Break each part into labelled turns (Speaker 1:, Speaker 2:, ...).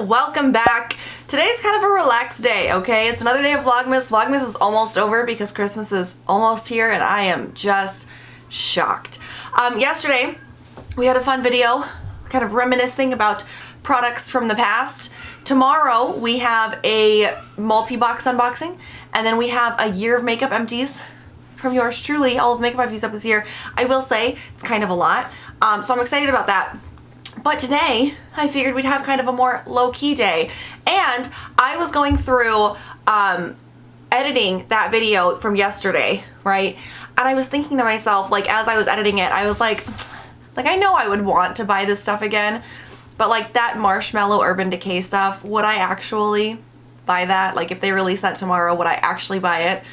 Speaker 1: welcome back. Today's kind of a relaxed day, okay? It's another day of Vlogmas. Vlogmas is almost over because Christmas is almost here and I am just shocked. Yesterday we had a fun video kind of reminiscing about products from the past. Tomorrow we have a multi-box unboxing and then we have a year of makeup empties from yours truly. All of makeup I've used up this year. I will say it's kind of a lot, so I'm excited about that. But today, I figured we'd have kind of a more low-key day. And I was going through editing that video from yesterday, right? And I was thinking to myself, like, as I was editing it, I was like, I know I would want to buy this stuff again, but like that Marshmallow Urban Decay stuff, would I actually buy that? Like, if they release that tomorrow, would I actually buy it?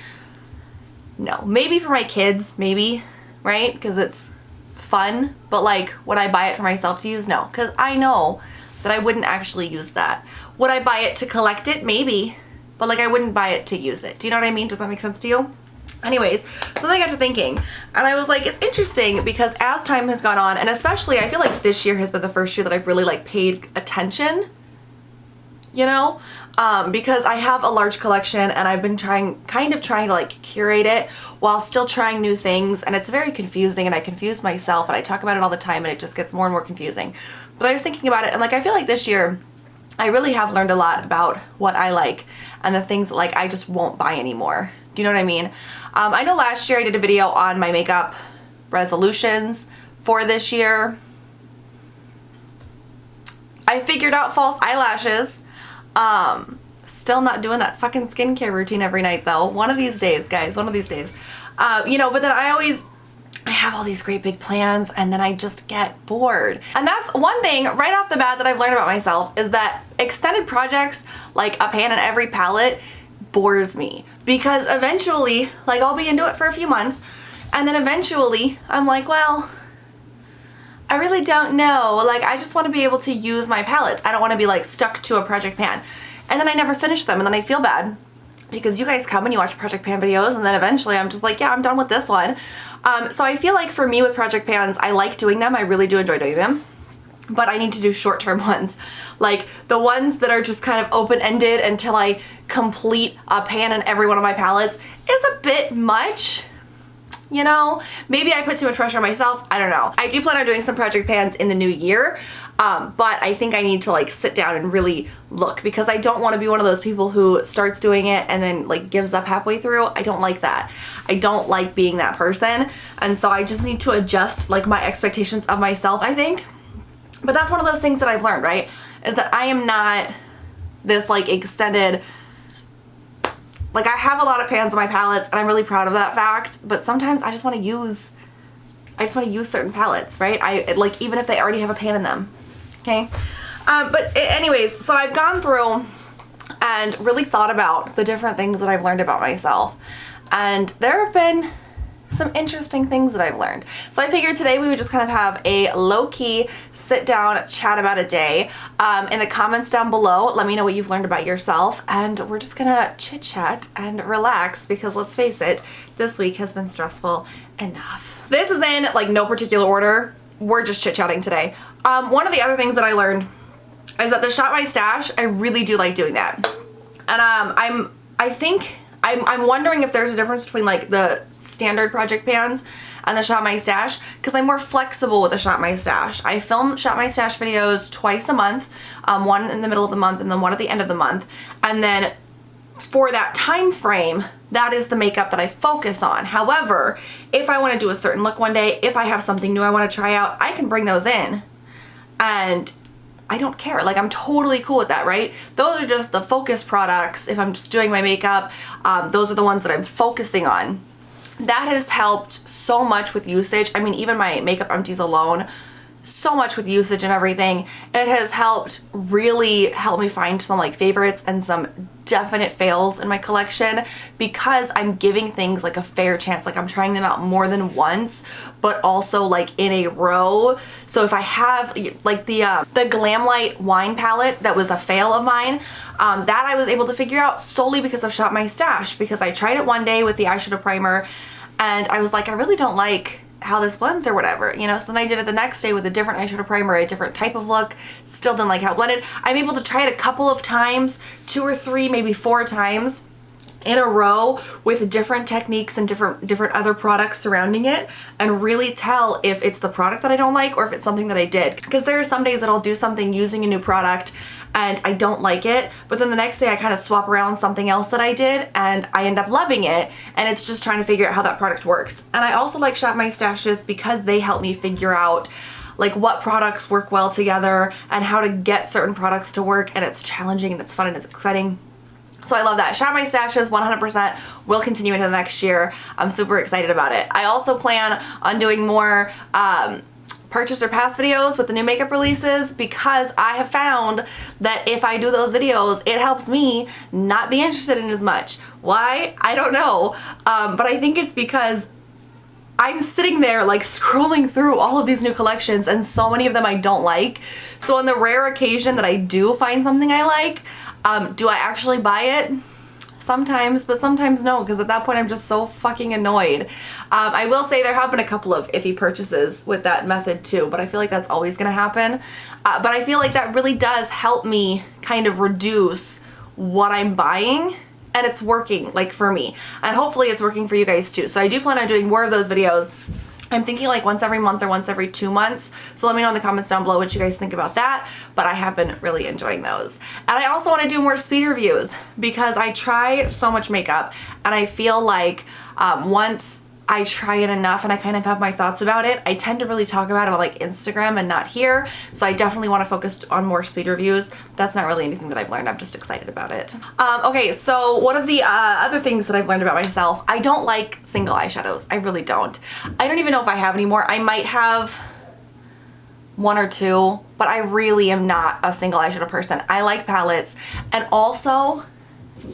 Speaker 1: No. Maybe for my kids, maybe, right? Because it's fun, but like, would I buy it for myself to use? No, because I know that I wouldn't actually use that. Would I buy it to collect it? Maybe, but like I wouldn't buy it to use it. Do you know what I mean? Does that make sense to you? Anyways, so then I got to thinking and I was like, it's interesting because as time has gone on, and especially I feel like this year has been the first year that I've really like paid attention, you know, because I have a large collection and I've been kind of trying to like curate it while still trying new things, and it's very confusing and I confuse myself and I talk about it all the time and it just gets more and more confusing. But I was thinking about it and like I feel like this year I really have learned a lot about what I like and the things that like I just won't buy anymore. Do you know what I mean? I know last year I did a video on my makeup resolutions for this year. I figured out false eyelashes. Still not doing that fucking skincare routine every night though. One of these days, guys, one of these days. You know, but then I have all these great big plans and then I just get bored. And that's one thing right off the bat that I've learned about myself is that extended projects like a pan in every palette bores me because eventually, like, I'll be into it for a few months and then eventually I'm like, well, I really don't know. Like, I just want to be able to use my palettes. I don't want to be like stuck to a project pan. And then I never finish them and then I feel bad because you guys come and you watch project pan videos and then eventually I'm just like, yeah, I'm done with this one. So I feel like for me with project pans, I like doing them. I really do enjoy doing them. But I need to do short-term ones. Like the ones that are just kind of open-ended until I complete a pan in every one of my palettes is a bit much. You know, maybe I put too much pressure on myself. I don't know. I do plan on doing some project pans in the new year, but I think I need to like sit down and really look because I don't want to be one of those people who starts doing it and then like gives up halfway through. I don't like that. I don't like being that person. And so I just need to adjust like my expectations of myself, I think. But that's one of those things that I've learned, right? Is that I am not this like extended. Like, I have a lot of pans on my palettes and I'm really proud of that fact, but sometimes I just want to use certain palettes, right? Like, even if they already have a pan in them, okay? But anyways, so I've gone through and really thought about the different things that I've learned about myself, and there have been some interesting things that I've learned. So I figured today we would just kind of have a low-key sit down chat about a day. In the comments down below, let me know what you've learned about yourself, and we're just gonna chit chat and relax because let's face it, this week has been stressful enough. This is in like no particular order. We're just chit chatting today. One of the other things that I learned is that the Shop My Stash, I really do like doing that. And I'm wondering if there's a difference between like the standard project pans and the Shop My Stash because I'm more flexible with the Shop My Stash. I film Shop My Stash videos twice a month, one in the middle of the month and then one at the end of the month. And then for that time frame, that is the makeup that I focus on. However, if I want to do a certain look one day, if I have something new I want to try out, I can bring those in and I don't care. Like, I'm totally cool with that, right? Those are just the focus products. If I'm just doing my makeup, those are the ones that I'm focusing on. That has helped so much with usage. I mean, even my makeup empties alone, so much with usage and everything. It has helped really help me find some like favorites and some definite fails in my collection because I'm giving things like a fair chance. Like, I'm trying them out more than once, but also like in a row. So if I have like the Glamlight wine palette that was a fail of mine, that I was able to figure out solely because of Shop My Stash, because I tried it one day with the eyeshadow primer and I was like, I really don't like how this blends or whatever, you know. So then I did it the next day with a different eyeshadow primer, a different type of look. Still didn't like how it blended. I'm able to try it a couple of times, 2 or 3, maybe 4 times in a row with different techniques and different other products surrounding it, and really tell if it's the product that I don't like or if it's something that I did. Because there are some days that I'll do something using a new product and I don't like it, but then the next day I kind of swap around something else that I did and I end up loving it, and it's just trying to figure out how that product works. And I also like Shop My Stashes because they help me figure out like what products work well together and how to get certain products to work, and it's challenging and it's fun and it's exciting. So I love that. Shop My Stashes 100% will continue into the next year. I'm super excited about it. I also plan on doing more purchase or pass videos with the new makeup releases, because I have found that if I do those videos, it helps me not be interested in as much. Why? I don't know. But I think it's because I'm sitting there like scrolling through all of these new collections, and so many of them I don't like. So on the rare occasion that I do find something I like, do I actually buy it? Sometimes, but sometimes no, because at that point I'm just so fucking annoyed. I will say there have been a couple of iffy purchases with that method too, but I feel like that's always gonna happen. But I feel like that really does help me kind of reduce what I'm buying, and it's working like for me, and hopefully it's working for you guys too. So I do plan on doing more of those videos. I'm thinking like once every month or once every 2 months. So let me know in the comments down below what you guys think about that. But I have been really enjoying those. And I also want to do more speed reviews, because I try so much makeup, and I feel like once I try it enough and I kind of have my thoughts about it, I tend to really talk about it on like Instagram and not here. So I definitely want to focus on more speed reviews. That's not really anything that I've learned. I'm just excited about it. Okay, so one of the other things that I've learned about myself, I don't like single eyeshadows. I really don't. I don't even know if I have any more. I might have 1 or 2, but I really am not a single eyeshadow person. I like palettes. And also,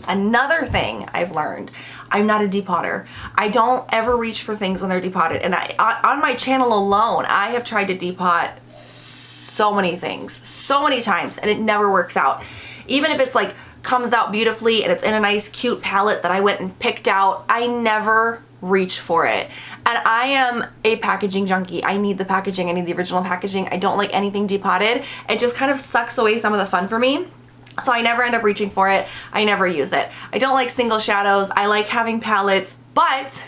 Speaker 1: another thing I've learned, I'm not a depotter. I don't ever reach for things when they're depotted. And on my channel alone, I have tried to depot so many things, so many times, and it never works out. Even if it's like comes out beautifully and it's in a nice cute palette that I went and picked out, I never reach for it. And I am a packaging junkie. I need the packaging. I need the original packaging. I don't like anything depotted. It just kind of sucks away some of the fun for me. So I never end up reaching for it. I never use it. I don't like single shadows. I like having palettes, but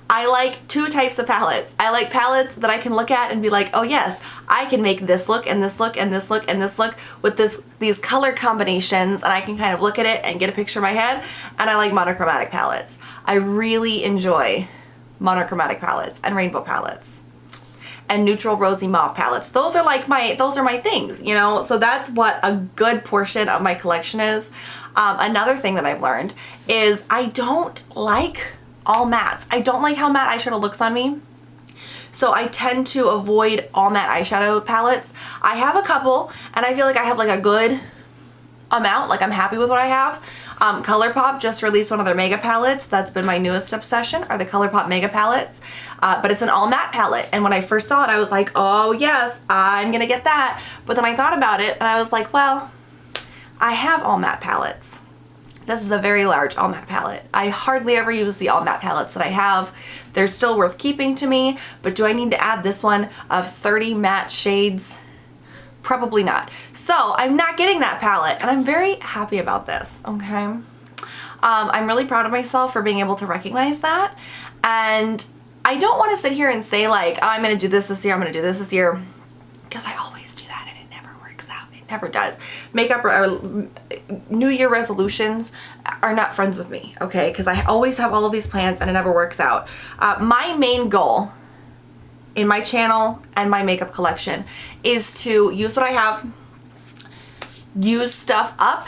Speaker 1: I like 2 types of palettes. I like palettes that I can look at and be like, oh yes, I can make this look and this look and this look and this look with these color combinations, and I can kind of look at it and get a picture in my head. And I like monochromatic palettes. I really enjoy monochromatic palettes and rainbow palettes and neutral rosy mauve palettes. Those are my things, you know? So that's what a good portion of my collection is. Another thing that I've learned is I don't like all mattes. I don't like how matte eyeshadow looks on me. So I tend to avoid all matte eyeshadow palettes. I have a couple, and I feel like I have like a good amount, like I'm happy with what I have. ColourPop just released one of their mega palettes. That's been my newest obsession, are the ColourPop mega palettes. But it's an all matte palette, and when I first saw it I was like, oh yes, I'm gonna get that. But then I thought about it and I was like, well, I have all matte palettes. This is a very large all matte palette. I hardly ever use the all matte palettes that I have. They're still worth keeping to me, but do I need to add this one of 30 matte shades? Probably not. So I'm not getting that palette, and I'm very happy about this, okay? I'm really proud of myself for being able to recognize that, and I don't want to sit here and say like, oh, I'm gonna do this year, I'm gonna do this year, because I always do that and it never works out. It never does. Makeup or New Year resolutions are not friends with me, okay? Because I always have all of these plans and it never works out. My main goal in my channel and my makeup collection is to use what I have, use stuff up,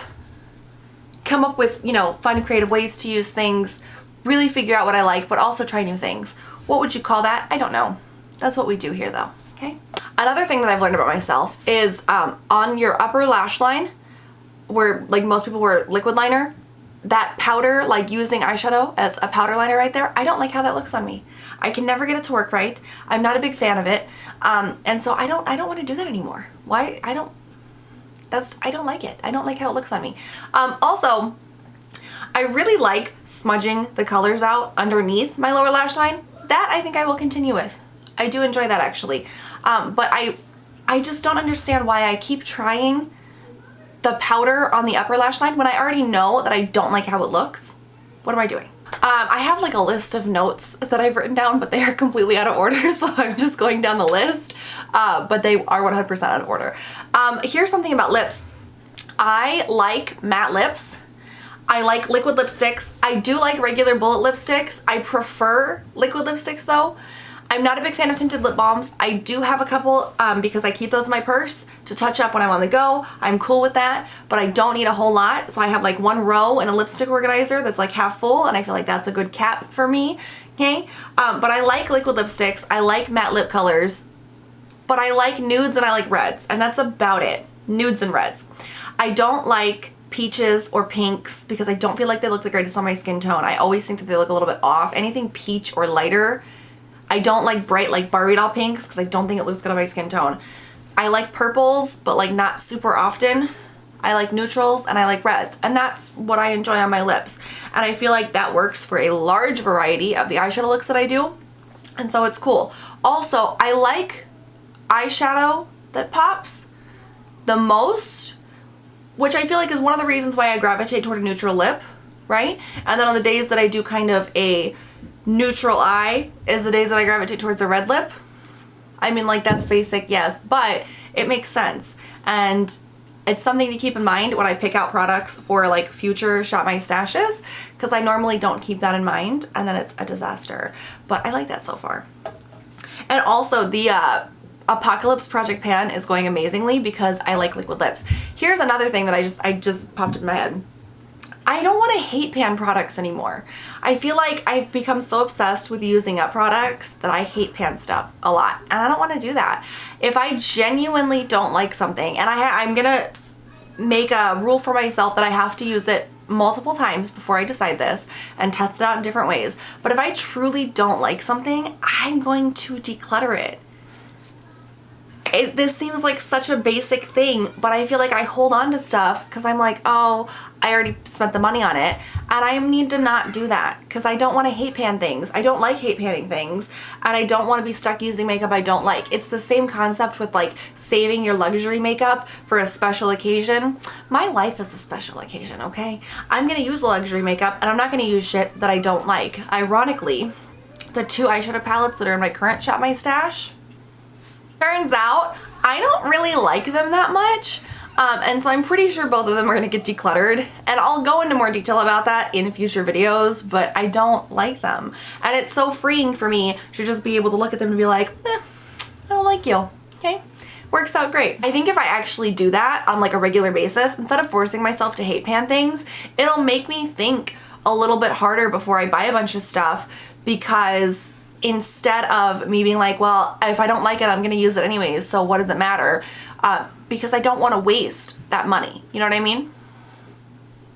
Speaker 1: come up with, you know, fun creative ways to use things, really figure out what I like, but also try new things. What would you call that? I don't know. That's what we do here though, okay? Another thing that I've learned about myself is on your upper lash line, where like most people wear liquid liner, that powder, like using eyeshadow as a powder liner right there, I don't like how that looks on me. I can never get it to work right. I'm not a big fan of it. And so I don't want to do that anymore. Why? I don't like it. I don't like how it looks on me. Also, I really like smudging the colors out underneath my lower lash line, that I think I will continue with. I do enjoy that actually. But I just don't understand why I keep trying the powder on the upper lash line when I already know that I don't like how it looks. What am I doing? I have like a list of notes that I've written down, but they are completely out of order, so I'm just going down the list. But they are 100% out of order. Here's something about lips. I like matte lips. I like liquid lipsticks. I do like regular bullet lipsticks. I prefer liquid lipsticks though. I'm not a big fan of tinted lip balms. I do have a couple because I keep those in my purse to touch up when I'm on the go. I'm cool with that, but I don't need a whole lot. So I have like one row in a lipstick organizer that's like half full, and I feel like that's a good cap for me, okay? But I like liquid lipsticks. I like matte lip colors, but I like nudes and I like reds, and that's about it. Nudes and reds. I don't like peaches or pinks because I don't feel like they look the greatest on my skin tone. I always think that they look a little bit off. Anything peach or lighter. I don't like bright like Barbie doll pinks because I don't think it looks good on my skin tone. I like purples, but like not super often. I like neutrals and I like reds, and that's what I enjoy on my lips. And I feel like that works for a large variety of the eyeshadow looks that I do, and so it's cool. Also, I like eyeshadow that pops the most, which I feel like is one of the reasons why I gravitate toward a neutral lip, right? And then on the days that I do kind of a neutral eye is the days that I gravitate towards a red lip. I mean, like, that's basic, yes, but it makes sense. And it's something to keep in mind when I pick out products for like future Shop My Stashes, because I normally don't keep that in mind and then it's a disaster. But I like that so far. And also the Apocalypse Project Pan is going amazingly because I like liquid lips. Here's another thing that I just popped in my head. I don't want to hate pan products anymore. I feel like I've become so obsessed with using up products that I hate pan stuff a lot, and I don't want to do that. If I genuinely don't like something, and I'm gonna make a rule for myself that I have to use it multiple times before I decide this and test it out in different ways, but if I truly don't like something, I'm going to declutter it. This seems like such a basic thing, but I feel like I hold on to stuff because I'm like, oh, I already spent the money on it, and I need to not do that because I don't want to hate pan things. I don't like hate panning things, and I don't want to be stuck using makeup I don't like. It's the same concept with like saving your luxury makeup for a special occasion. My life is a special occasion, okay? I'm going to use luxury makeup, and I'm not going to use shit that I don't like. Ironically, the two eyeshadow palettes that are in my current Shop My Stash, turns out I don't really like them that much, and so I'm pretty sure both of them are going to get decluttered, and I'll go into more detail about that in future videos, but I don't like them, and it's so freeing for me to just be able to look at them and be like, I don't like you, okay? Works out great. I think if I actually do that on like a regular basis, instead of forcing myself to hate pan things, it'll make me think a little bit harder before I buy a bunch of stuff, because instead of me being like, well, if I don't like it, I'm gonna use it anyways, so what does it matter? Because I don't want to waste that money. You know what I mean?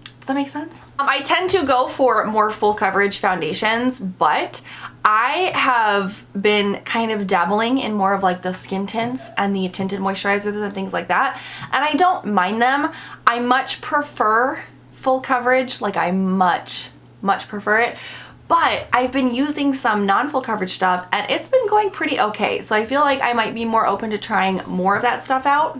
Speaker 1: Does that make sense? I tend to go for more full coverage foundations, but I have been kind of dabbling in more of like the skin tints and the tinted moisturizers and things like that, and I don't mind them. I much prefer full coverage, like I much prefer it. But I've been using some non-full coverage stuff and it's been going pretty okay. So I feel like I might be more open to trying more of that stuff out.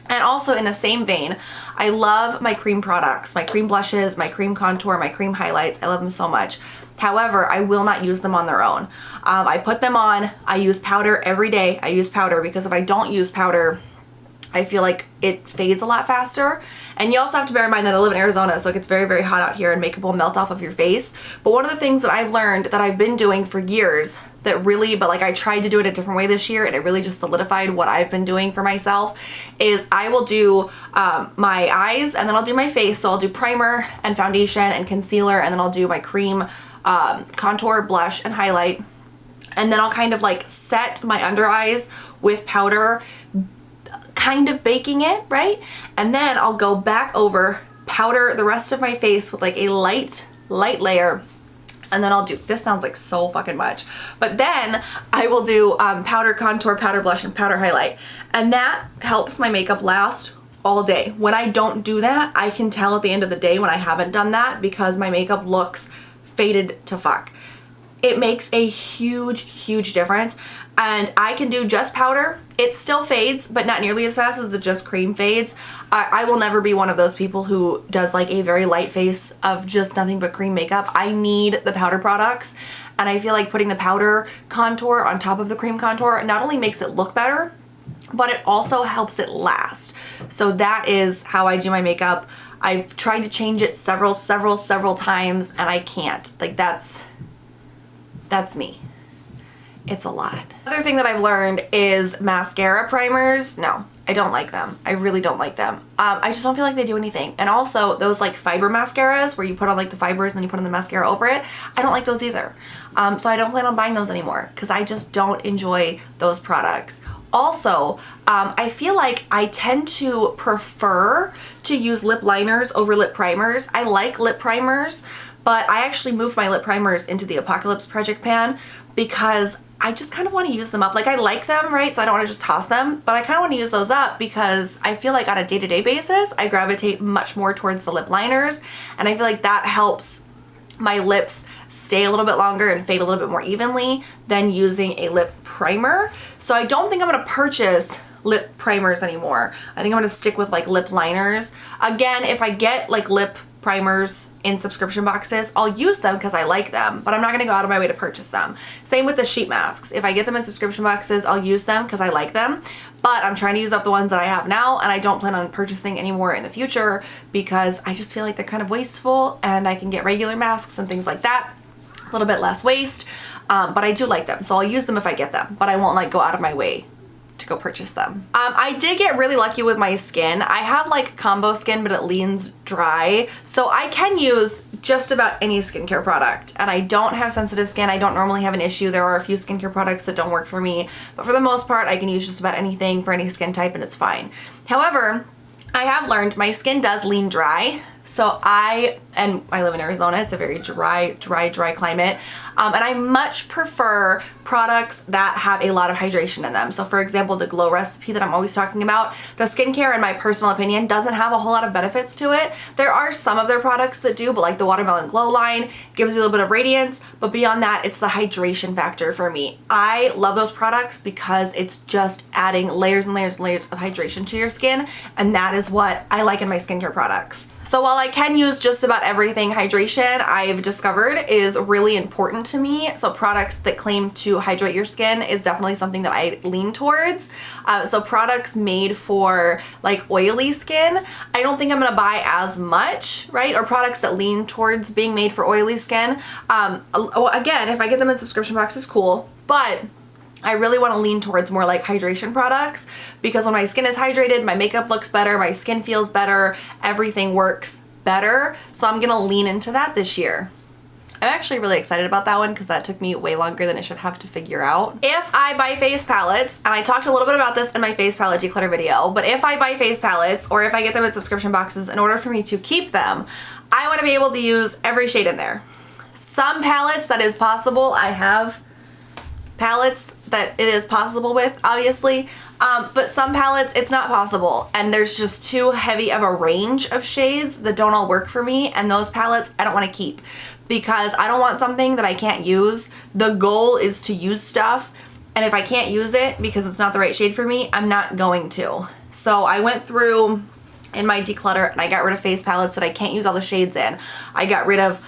Speaker 1: And also in the same vein, I love my cream products, my cream blushes, my cream contour, my cream highlights. I love them so much. However, I will not use them on their own. I put them on, I use powder every day. I use powder because if I don't use powder, I feel like it fades a lot faster. And you also have to bear in mind that I live in Arizona, so it gets very, very hot out here and makeup will melt off of your face. But one of the things that I've learned that I've been doing for years that really, but like I tried to do it a different way this year and it really just solidified what I've been doing for myself, is I will do my eyes and then I'll do my face. So I'll do primer and foundation and concealer, and then I'll do my cream, contour, blush, and highlight. And then I'll kind of like set my under eyes with powder, kind of baking it, right? And then I'll go back over, powder the rest of my face with like a light layer, and then I'll do, this sounds like so fucking much, but then I will do powder contour, powder blush, and powder highlight, and that helps my makeup last all day. When I don't do that, I can tell at the end of the day when I haven't done that because my makeup looks faded to fuck. it makes a huge difference. And I can do just powder. It still fades, but not nearly as fast as the just cream fades. I will never be one of those people who does like a very light face of just nothing but cream makeup. I need the powder products, and I feel like putting the powder contour on top of the cream contour not only makes it look better, but it also helps it last. So that is how I do my makeup. I've tried to change it several times, and I can't. Like that's me. It's a lot. Another thing that I've learned is mascara primers. No, I don't like them. I really don't like them. I just don't feel like they do anything. And also those like fiber mascaras where you put on like the fibers and then you put on the mascara over it, I don't like those either. So I don't plan on buying those anymore because I just don't enjoy those products. Also, I feel like I tend to prefer to use lip liners over lip primers. I like lip primers, but I actually moved my lip primers into the Apocalypse Project pan because I just kind of want to use them up. Like I like them, right? So I don't want to just toss them, but I kind of want to use those up because I feel like on a day-to-day basis, I gravitate much more towards the lip liners, and I feel like that helps my lips stay a little bit longer and fade a little bit more evenly than using a lip primer. So I don't think I'm going to purchase lip primers anymore. I think I'm going to stick with like lip liners. Again, if I get like lip primers in subscription boxes, I'll use them because I like them, but I'm not going to go out of my way to purchase them. Same with the sheet masks. If I get them in subscription boxes, I'll use them because I like them, but I'm trying to use up the ones that I have now, and I don't plan on purchasing any more in the future because I just feel like they're kind of wasteful, and I can get regular masks and things like that, a little bit less waste, but I do like them, so I'll use them if I get them, but I won't like go out of my way to go purchase them. I did get really lucky with my skin. I have like combo skin, but it leans dry, so I can use just about any skincare product, and I don't have sensitive skin. I don't normally have an issue. There are a few skincare products that don't work for me, but for the most part I can use just about anything for any skin type and it's fine. However, I have learned my skin does lean dry. So I live in Arizona. It's a very dry climate. And I much prefer products that have a lot of hydration in them. So for example, the Glow recipe that I'm always talking about, the skincare in my personal opinion doesn't have a whole lot of benefits to it. There are some of their products that do, but like the Watermelon Glow line gives you a little bit of radiance, but beyond that, it's the hydration factor for me. I love those products because it's just adding layers and layers and layers of hydration to your skin, and that is what I like in my skincare products. So while I can use just about everything, hydration I've discovered is really important to me. So products that claim to hydrate your skin is definitely something that I lean towards. So products made for like oily skin, I don't think I'm gonna buy as much, right? Or products that lean towards being made for oily skin. Again, if I get them in subscription boxes, cool. But I really want to lean towards more like hydration products because when my skin is hydrated, my makeup looks better, my skin feels better, everything works better. So I'm gonna lean into that this year. I'm actually really excited about that one because that took me way longer than it should have to figure out. If I buy face palettes, and I talked a little bit about this in my face palette declutter video, but if I buy face palettes or if I get them in subscription boxes, in order for me to keep them, I want to be able to use every shade in there. Some palettes that is possible. I have palettes that it is possible with, obviously, but some palettes it's not possible, and there's just too heavy of a range of shades that don't all work for me, and those palettes I don't want to keep because I don't want something that I can't use. The goal is to use stuff, and if I can't use it because it's not the right shade for me, I'm not going to. So I went through in my declutter and I got rid of face palettes that I can't use all the shades in. I got rid of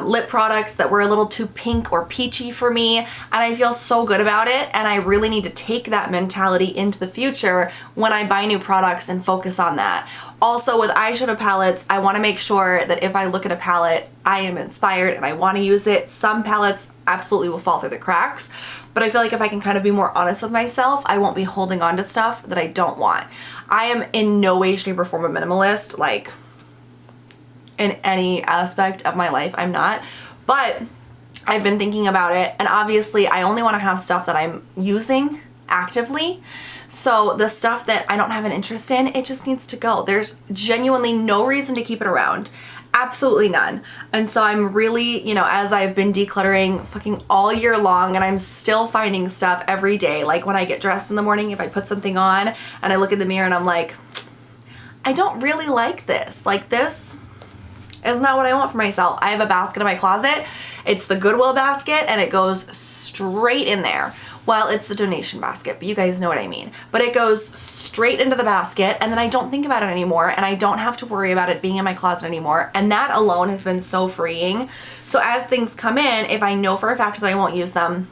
Speaker 1: lip products that were a little too pink or peachy for me, and I feel so good about it, and I really need to take that mentality into the future when I buy new products and focus on that. Also with eyeshadow palettes, I want to make sure that if I look at a palette, I am inspired and I want to use it. Some palettes absolutely will fall through the cracks, but I feel like if I can kind of be more honest with myself, I won't be holding on to stuff that I don't want. I am in no way, shape, or form a minimalist, like in any aspect of my life, I'm not, but I've been thinking about it, and obviously I only want to have stuff that I'm using actively. So the stuff that I don't have an interest in, it just needs to go. There's genuinely no reason to keep it around. Absolutely none. And so I'm really, you know, as I've been decluttering fucking all year long, and I'm still finding stuff every day. Like when I get dressed in the morning, if I put something on and I look in the mirror and I'm like, I don't really like this. Like this is not what I want for myself. I have a basket in my closet It's the Goodwill basket and it goes straight in there. Well, it's the donation basket, but you guys know what I mean. But it goes straight into the basket and then I don't think about it anymore and I don't have to worry about it being in my closet anymore. And that alone has been so freeing. So as things come in, if I know for a fact that I won't use them,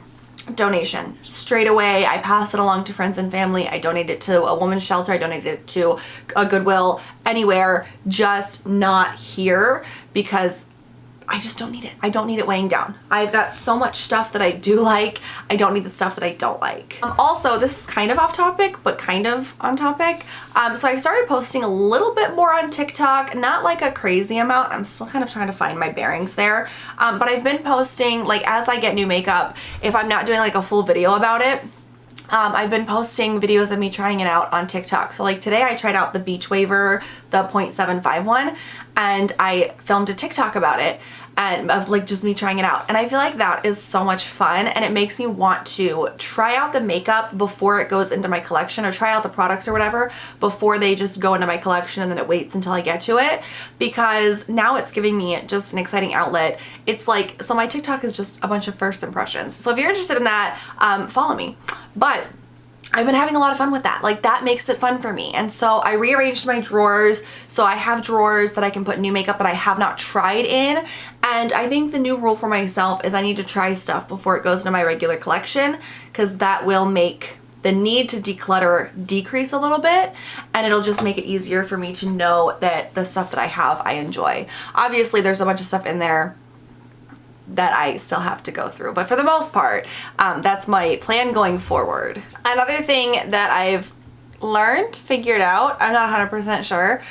Speaker 1: donation straight away. I pass it along to friends and family. I donate it to a women's shelter. I donate it to a Goodwill, anywhere, just not here because I just don't need it. I don't need it weighing down. I've got so much stuff that I do like. I don't need the stuff that I don't like. Also, this is kind of off topic, but kind of on topic. So I started posting a little bit more on TikTok, not like a crazy amount. I'm still kind of trying to find my bearings there. But I've been posting, like, as I get new makeup, if I'm not doing like a full video about it, I've been posting videos of me trying it out on TikTok. So like today I tried out the Beach Waver, the 0.75 one, and I filmed a TikTok about it and of like just me trying it out. And I feel like that is so much fun and it makes me want to try out the makeup before it goes into my collection, or try out the products or whatever before they just go into my collection and then it waits until I get to it, because now it's giving me just an exciting outlet. It's like, so my TikTok is just a bunch of first impressions. So if you're interested in that, follow me. But I've been having a lot of fun with that. Like, that makes it fun for me. And so I rearranged my drawers. So I have drawers that I can put new makeup that I have not tried in. And I think the new rule for myself is I need to try stuff before it goes into my regular collection, because that will make the need to declutter decrease a little bit, and it'll just make it easier for me to know that the stuff that I have I enjoy. Obviously there's a bunch of stuff in there that I still have to go through, but for the most part, that's my plan going forward. Another thing that I've learned, figured out, I'm not 100% sure,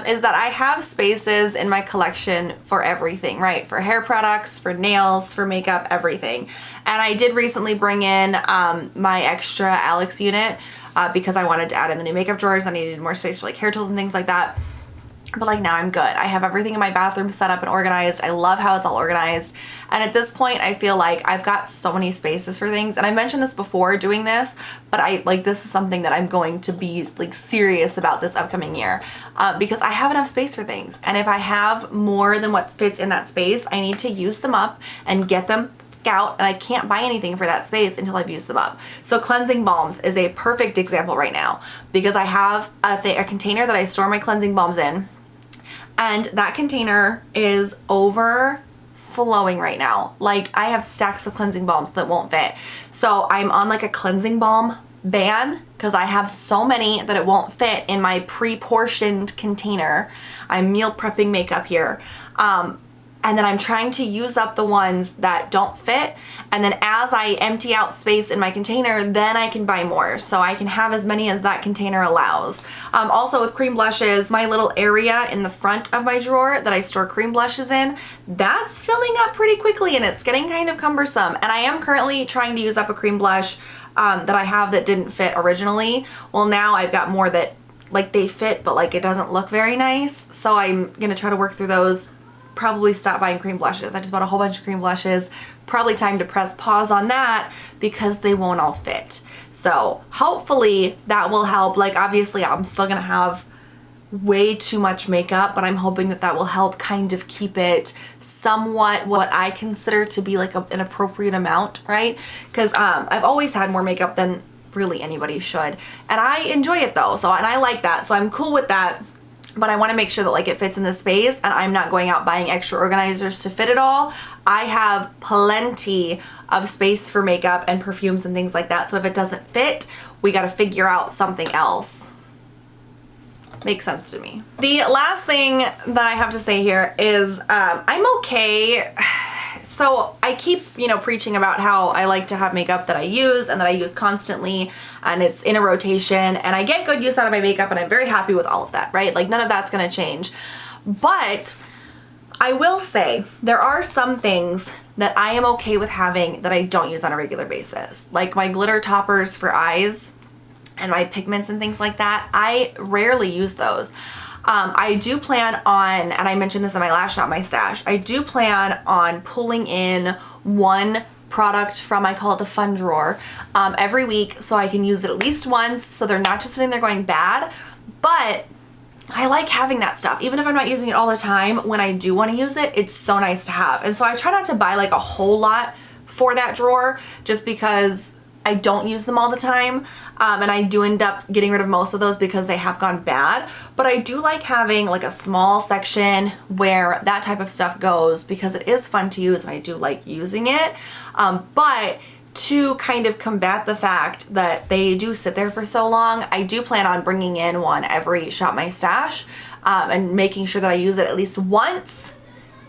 Speaker 1: is that I have spaces in my collection for everything, right? For hair products, for nails, for makeup, everything. And I did recently bring in my extra Alex unit because I wanted to add in the new makeup drawers. I needed more space for like hair tools and things like that. But like now I'm good. I have everything in my bathroom set up and organized. I love how it's all organized. And at this point I feel like I've got so many spaces for things. And I mentioned this before doing this, but this is something that I'm going to be like serious about this upcoming year because I have enough space for things. And if I have more than what fits in that space, I need to use them up and get them out, and I can't buy anything for that space until I've used them up. So cleansing balms is a perfect example right now because I have a container that I store my cleansing balms in. And that container is overflowing right now. Like, I have stacks of cleansing balms that won't fit. So I'm on like a cleansing balm ban because I have so many that it won't fit in my pre-portioned container. I'm meal prepping makeup here. And then I'm trying to use up the ones that don't fit. And then as I empty out space in my container, then I can buy more. So I can have as many as that container allows. Also with cream blushes, my little area in the front of my drawer that I store cream blushes in, that's filling up pretty quickly and it's getting kind of cumbersome. And I am currently trying to use up a cream blush that I have that didn't fit originally. Well, now I've got more that like they fit, but like it doesn't look very nice. So I'm gonna try to work through those. Probably stop buying cream blushes. I just bought a whole bunch of cream blushes. Probably time to press pause on that because they won't all fit. So hopefully that will help. Like, obviously I'm still gonna have way too much makeup, but I'm hoping that that will help kind of keep it somewhat what I consider to be like an appropriate amount, right? Because I've always had more makeup than really anybody should, and I enjoy it though. So, and I like that, so I'm cool with that. But I want to make sure that like it fits in the space and I'm not going out buying extra organizers to fit it all. I have plenty of space for makeup and perfumes and things like that. So if it doesn't fit, we got to figure out something else. Makes sense to me. The last thing that I have to say here is I'm okay. So I keep, preaching about how I like to have makeup that I use and that I use constantly and it's in a rotation and I get good use out of my makeup and I'm very happy with all of that, right? Like, none of that's gonna change. But I will say there are some things that I am okay with having that I don't use on a regular basis. Like my glitter toppers for eyes and my pigments and things like that. I rarely use those. I do plan on, and I mentioned this in my Lash Shop My Stash, I do plan on pulling in one product from, I call it the fun drawer, every week so I can use it at least once so they're not just sitting there going bad. But I like having that stuff. Even if I'm not using it all the time, when I do want to use it, it's so nice to have. And so I try not to buy like a whole lot for that drawer just because I don't use them all the time. And I do end up getting rid of most of those because they have gone bad. But I do like having like a small section where that type of stuff goes because it is fun to use and I do like using it. But to kind of combat the fact that they do sit there for so long, I do plan on bringing in one every Shop My Stash and making sure that I use it at least once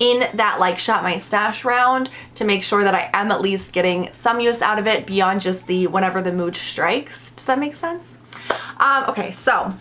Speaker 1: in that like Shop My Stash round to make sure that I am at least getting some use out of it beyond just the whenever the mood strikes. Does that make sense? Okay, so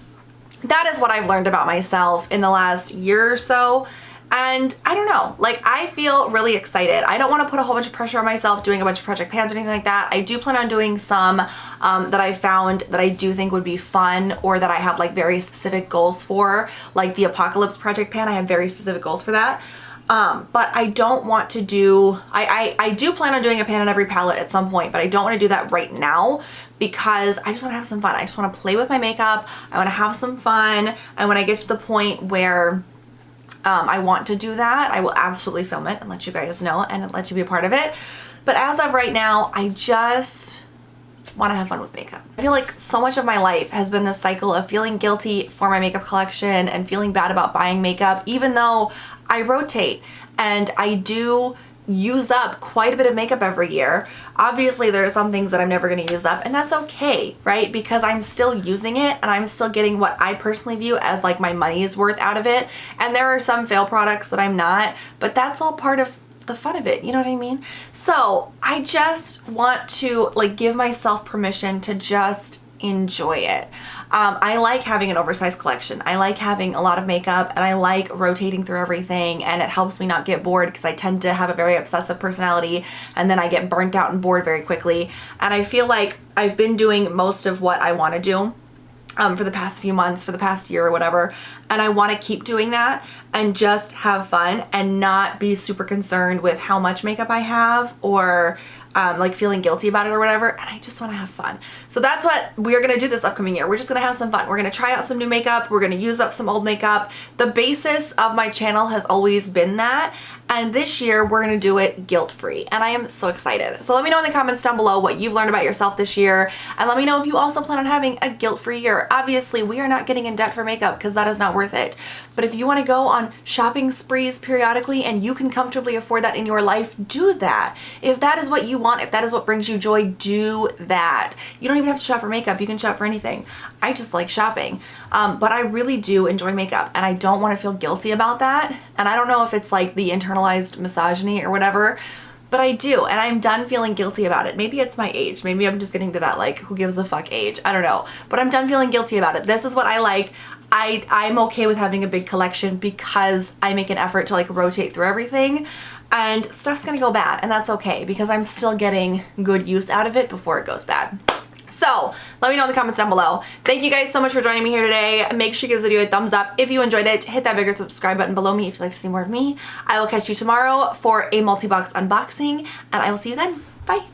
Speaker 1: that is what I've learned about myself in the last year or so. And I don't know, like I feel really excited. I don't want to put a whole bunch of pressure on myself doing a bunch of project pans or anything like that. I do plan on doing some that I found that I do think would be fun or that I have like very specific goals for, like the Apocalypse project pan. I have very specific goals for that. But I don't want to do, I do plan on doing a pan on every palette at some point, but I don't want to do that right now because I just want to have some fun. I just want to play with my makeup. I want to have some fun. And when I get to the point where I want to do that, I will absolutely film it and let you guys know and let you be a part of it. But as of right now, I just want to have fun with makeup. I feel like so much of my life has been this cycle of feeling guilty for my makeup collection and feeling bad about buying makeup, even though I rotate and I do use up quite a bit of makeup every year. Obviously there are some things that I'm never going to use up and that's okay, right? Because I'm still using it and I'm still getting what I personally view as like my money's worth out of it. And there are some fail products that I'm not, but that's all part of the fun of it, you know what I mean? So I just want to like give myself permission to just enjoy it. I like having an oversized collection. I like having a lot of makeup and I like rotating through everything, and it helps me not get bored because I tend to have a very obsessive personality and then I get burnt out and bored very quickly. And I feel like I've been doing most of what I want to do for the past few months, for the past year or whatever, and I want to keep doing that and just have fun and not be super concerned with how much makeup I have or like feeling guilty about it or whatever, and I just want to have fun. So that's what we're going to do this upcoming year. We're just going to have some fun. We're going to try out some new makeup. We're going to use up some old makeup. The basis of my channel has always been that, and this year we're going to do it guilt-free, and I am so excited. So let me know in the comments down below what you've learned about yourself this year, and let me know if you also plan on having a guilt-free year. Obviously, we are not getting in debt for makeup because that is not worth it. But if you want to go on shopping sprees periodically and you can comfortably afford that in your life, do that. If that is what you want, if that is what brings you joy, do that. You don't even have to shop for makeup. You can shop for anything. I just like shopping. But I really do enjoy makeup and I don't want to feel guilty about that. And I don't know if it's like the internalized misogyny or whatever, but I do, and I'm done feeling guilty about it. Maybe it's my age. Maybe I'm just getting to that like who gives a fuck age. I don't know. But I'm done feeling guilty about it. This is what I like. I'm okay with having a big collection because I make an effort to like rotate through everything, and stuff's gonna go bad, and that's okay because I'm still getting good use out of it before it goes bad. So let me know in the comments down below. Thank you guys so much for joining me here today. Make sure you give this video a thumbs up if you enjoyed it. Hit that bigger subscribe button below me if you'd like to see more of me. I will catch you tomorrow for a multi-box unboxing, and I will see you then. Bye.